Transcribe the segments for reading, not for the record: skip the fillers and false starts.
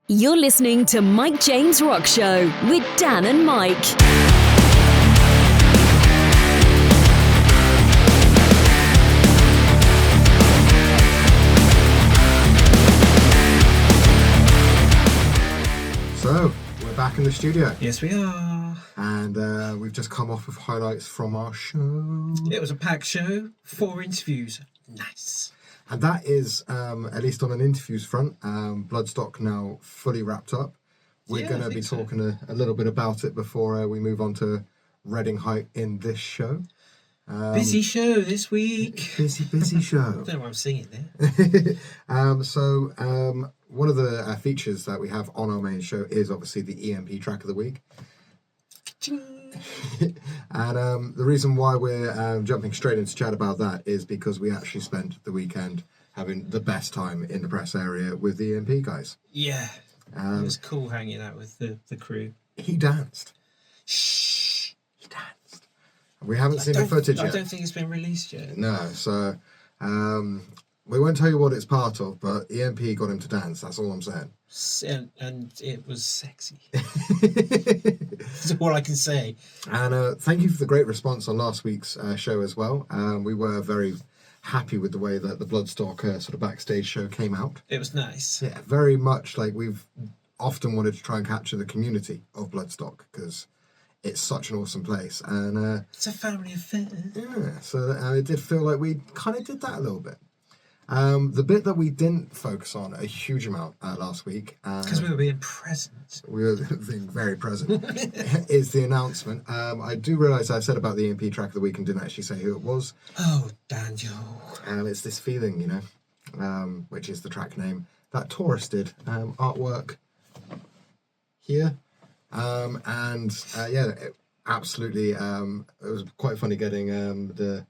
You're listening to Mike James Rock Show with Dan and Mike. So, we're back in the studio. Yes, we are. And we've just come off with highlights from our show. It was a packed show, 4 interviews. Nice. And that is, at least on an interviews front, Bloodstock now fully wrapped up. We're going to be talking a little bit about it before we move on to Reading Height in this show. Busy show this week. Busy show. I don't know why I'm singing there. One of the features that we have on our main show is obviously the EMP track of the week. And the reason why we're jumping straight into chat about that is because we actually spent the weekend having the best time in the press area with the EMP guys. Yeah. It was cool hanging out with the crew. He danced. Shh. He danced. We haven't seen the footage yet. I don't think it's been released yet. No, so we won't tell you what it's part of, but EMP got him to dance, that's all I'm saying. And it was sexy. That's all I can say. And thank you for the great response on last week's show as well. We were very happy with the way that the Bloodstock sort of backstage show came out. It was nice. Yeah, very much like we've often wanted to try and capture the community of Bloodstock because it's such an awesome place. And it's a family affair. Yeah, so it did feel like we kind of did that a little bit. The bit that we didn't focus on a huge amount last week, because we were being present. We were being very present, is the announcement. I do realise I said about the EMP track of the week and didn't actually say who it was. Oh, Daniel. It's This Feeling, you know, which is the track name that Taurus did. Artwork here. Absolutely. It was quite funny getting the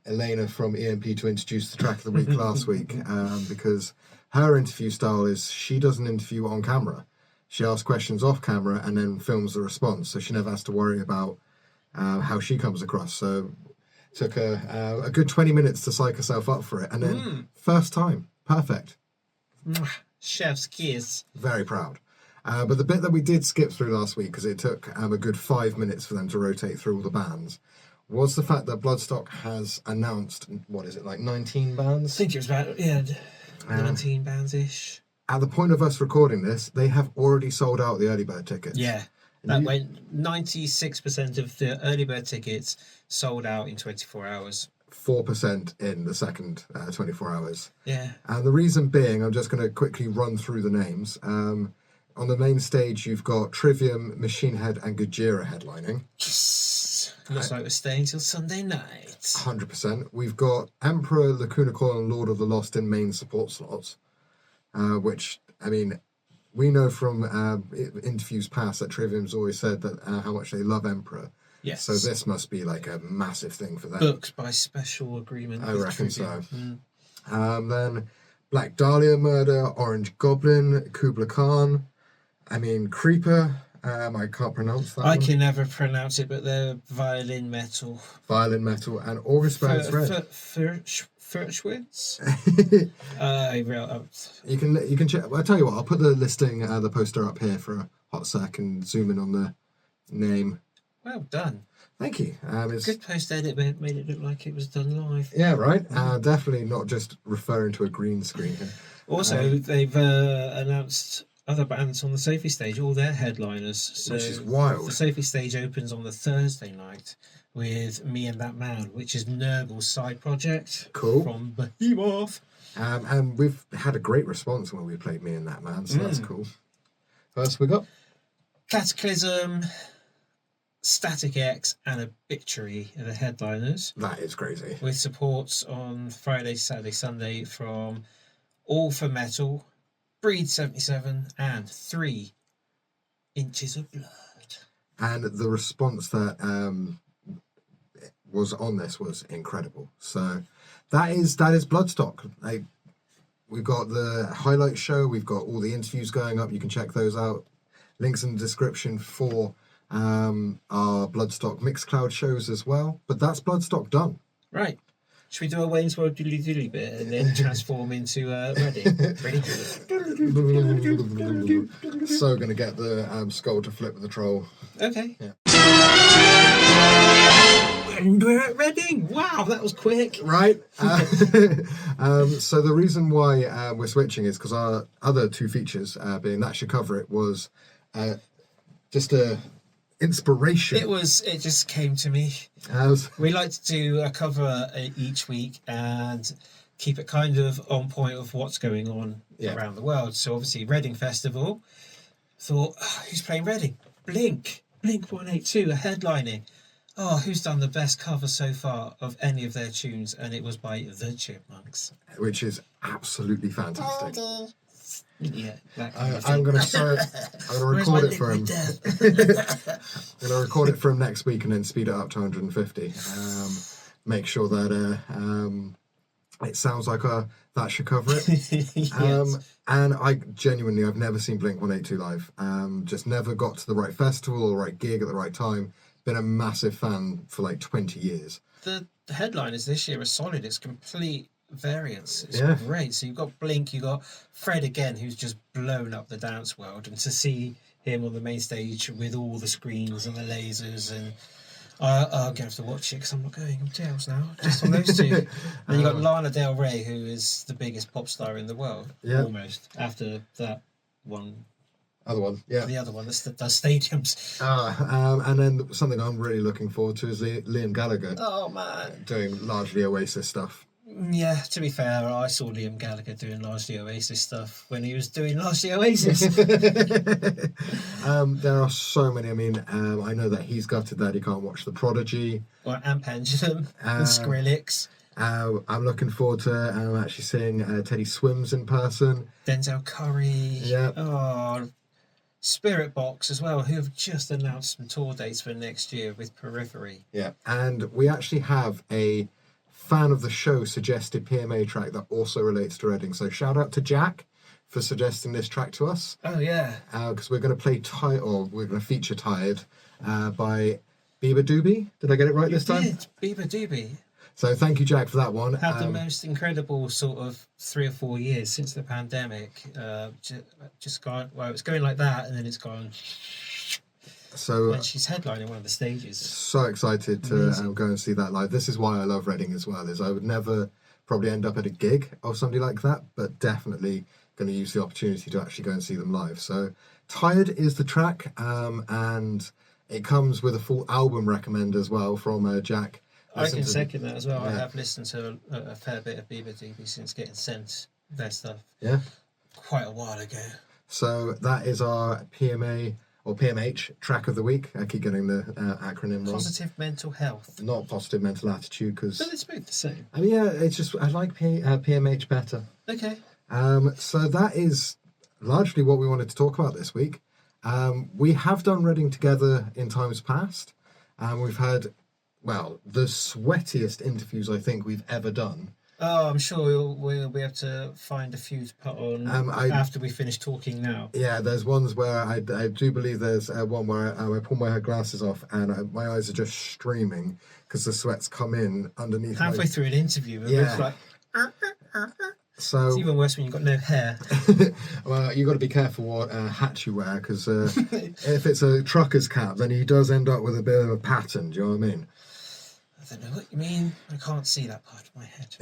Elena from EMP to introduce the track of the week last week, because her interview style is she doesn't interview on camera. She asks questions off camera and then films the response, so she never has to worry about how she comes across. So it took a good 20 minutes to psych herself up for it, and then first time, perfect. Chef's kiss. Very proud. But the bit that we did skip through last week, because it took a good 5 minutes for them to rotate through all the bands, was the fact that Bloodstock has announced, 19 bands? I think it was about, 19 bands-ish. At the point of us recording this, they have already sold out the early bird tickets. Yeah, that went 96% of the early bird tickets sold out in 24 hours. 4% in the second 24 hours. Yeah. And the reason being, I'm just going to quickly run through the names. On the main stage, you've got Trivium, Machine Head, and Gojira headlining. Yes. Looks like we're staying till Sunday night. 100%. We've got Emperor, Lacuna Coil, and Lord of the Lost in main support slots, which, I mean, we know from interviews past that Trivium's always said that how much they love Emperor. Yes. So this must be like a massive thing for them. Booked by special agreement. I reckon so. Mm. Then Black Dahlia Murder, Orange Goblin, Kubla Khan. I mean, Creeper, I can't pronounce that I one. can never pronounce it, but they're violin metal. Violin metal, and August Burns Red. Furchwoods? You can check. I'll tell you what, I'll put the listing, the poster up here for a hot sec and zoom in on the name. Well done. Thank you. It's good post edit made it look like it was done live. Yeah, right. Definitely not just referring to a green screen. Also, they've announced other bands on the Sophie stage, all their headliners. So which is wild. The Sophie stage opens on the Thursday night with Me and That Man, which is Nurgle's side project. Cool. From Behemoth. And we've had a great response when we played Me and That Man, so that's cool. First we got Cataclysm, Static X, and Obituary are the headliners. That is crazy. With supports on Friday, Saturday, Sunday from All for Metal, Breed 77, and 3 Inches of Blood. And the response that was on this was incredible. So that is Bloodstock. We've got the highlight show. We've got all the interviews going up. You can check those out. Links in the description for our Bloodstock Mixcloud shows as well. But that's Bloodstock done. Right. Should we do a Wayne's World doodly doodly bit and then transform into Reading? Ready? So gonna get the skull to flip with the troll. Okay. Yeah. And we're at Reading. Wow, that was quick. Right. So the reason why we're switching is because our other two features, being That Should Cover It, was just a inspiration. It just came to me. We like to do a cover each week and keep it kind of on point of what's going on around the world. So obviously Reading Festival, thought, who's playing Reading? Blink 182 are headlining. Who's done the best cover so far of any of their tunes? And it was by the Chipmunks, which is absolutely fantastic. Yeah, I'm gonna record it for him. I'm gonna record it for him next week and then speed it up to 150. Make sure that it sounds like That Should Cover It. Yes. And I've never seen Blink 182 live. Just never got to the right festival or right gig at the right time. Been a massive fan for like 20 years. The headliners this year are solid. It's complete variance. It's great. So you've got Blink, you've got Fred again, who's just blown up the dance world, and to see him on the main stage with all the screens and the lasers, and I'm gonna have to watch it because I'm not going on Dales now, just on those two. And you got Lana Del Rey, who is the biggest pop star in the world, almost, after that one. Other one, yeah. The other one that does stadiums. And then something I'm really looking forward to is Liam Gallagher. Oh man, doing largely Oasis stuff. Yeah, to be fair, I saw Liam Gallagher doing largely Oasis stuff when he was doing largely Oasis. There are so many. I mean, I know that he's gutted that he can't watch The Prodigy. And Pendulum and Skrillex. I'm looking forward to actually seeing Teddy Swims in person. Denzel Curry. Yeah. Oh, Spirit Box as well, who have just announced some tour dates for next year with Periphery. Yeah, and we actually have a fan of the show suggested PMA track that also relates to Reading. So shout out to Jack for suggesting this track to us. Oh yeah. Because we're going to play we're going to feature Tired by Bieber Doobie. Did I get it right this time? Bieber Doobie. So thank you, Jack, for that one. Had the most incredible sort of 3 or 4 years since the pandemic. Just gone. Well, it's going like that, and then it's gone. So and she's headlining one of the stages. So excited to go and see that live. This is why I love Reading as well. Is I would never probably end up at a gig of somebody like that, but definitely going to use the opportunity to actually go and see them live. So Tired is the track, and it comes with a full album recommend as well from Jack. I can second that as well. Yeah. I have listened to a fair bit of Bieber Doobie since getting sent their stuff. Yeah. Quite a while ago. So that is our PMA or PMH track of the week. I keep getting the acronym wrong. Positive mental health. Not positive mental attitude, because. But it's both the same. I mean, yeah, it's just I like PMH better. Okay. So that is largely what we wanted to talk about this week. We have done Reading together in times past, and we've had, well, the sweatiest interviews I think we've ever done. Oh, I'm sure we'll be able to find a few to put on after we finish talking now. Yeah, there's ones where I do believe there's one where I pull my glasses off and my eyes are just streaming because the sweat's come in underneath. Halfway through an interview, it's like. So it's even worse when you've got no hair. Well, you've got to be careful what hat you wear, because if it's a trucker's cap, then he does end up with a bit of a pattern. Do you know what I mean? I don't know what you mean. I can't see that part of my head.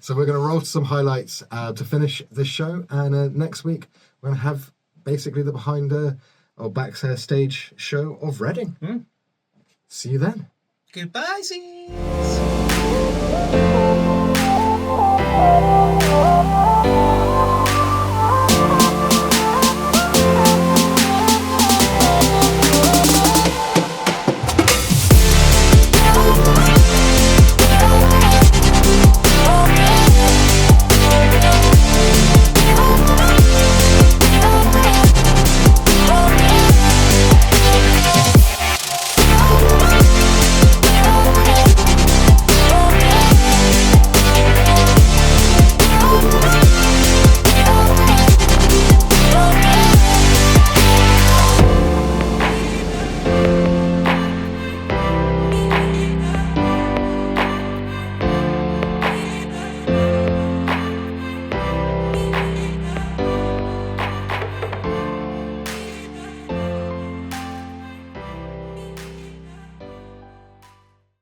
So we're going to roll to some highlights to finish this show, and next week we're going to have basically the behind or backstage show of Reading. See you then. Goodbye, Z's.